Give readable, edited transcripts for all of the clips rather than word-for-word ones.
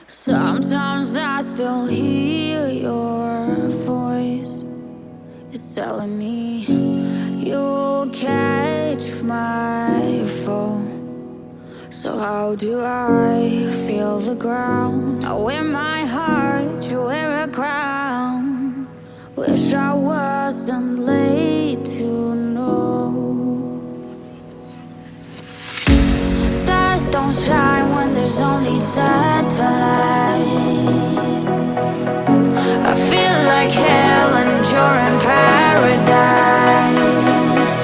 Sometimes I still hear your voice. It's telling me you'll catch my fall. So how do I feel the ground? I wear my heart, you wear a crown. Wish I wasn't late to know. Stars don't shine when there's only satellites. I feel like hell and you're in paradise.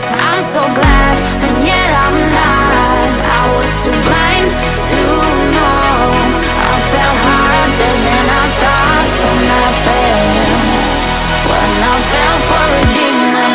I'm so glad and yet I'm not. I was too blind to know. I fell harder than I thought when I fell for a demon.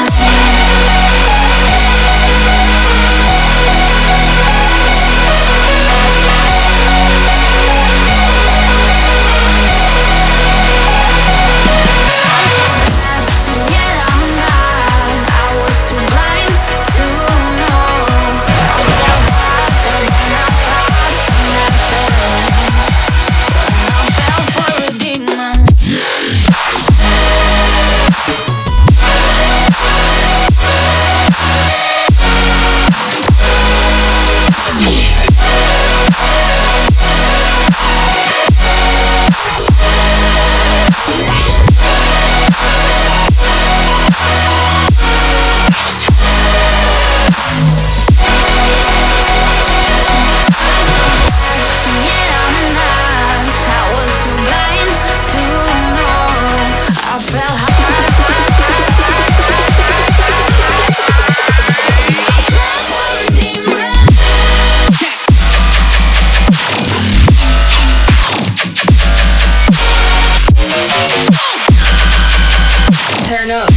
Turn up.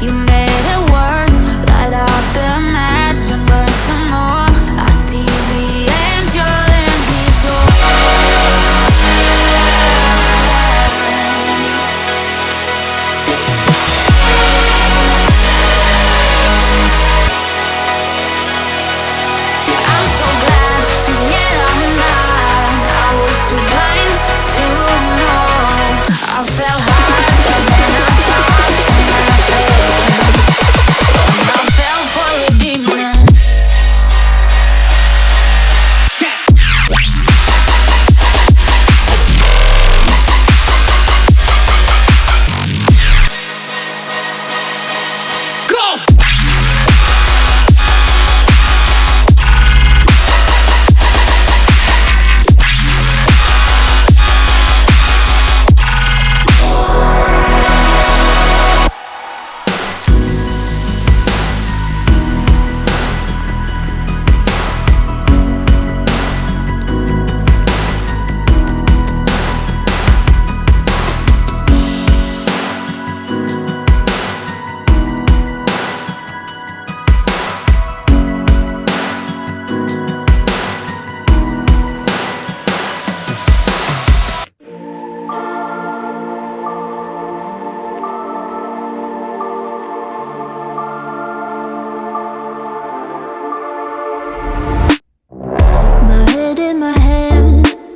You made it worse. Light up the match and burn some more. I see the angel and he's I'm so glad and yet I'm not. I was too blind to know. I fell harder than I thought when I fell for a demon.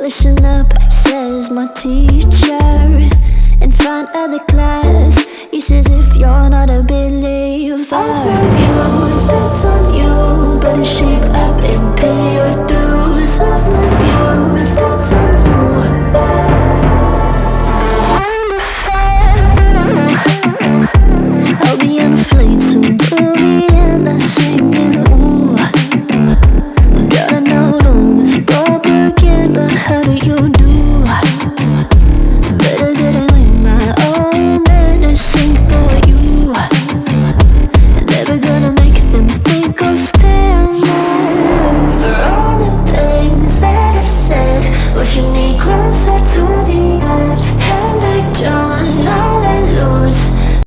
Listen up, says my teacher. In front of the class, he says if you're not a believer, I've views, that's on you. Better shape up and pay your dues. I've views, that's on you. I'll be on a flight soon to the end. I sing you. Gotta know all this boy.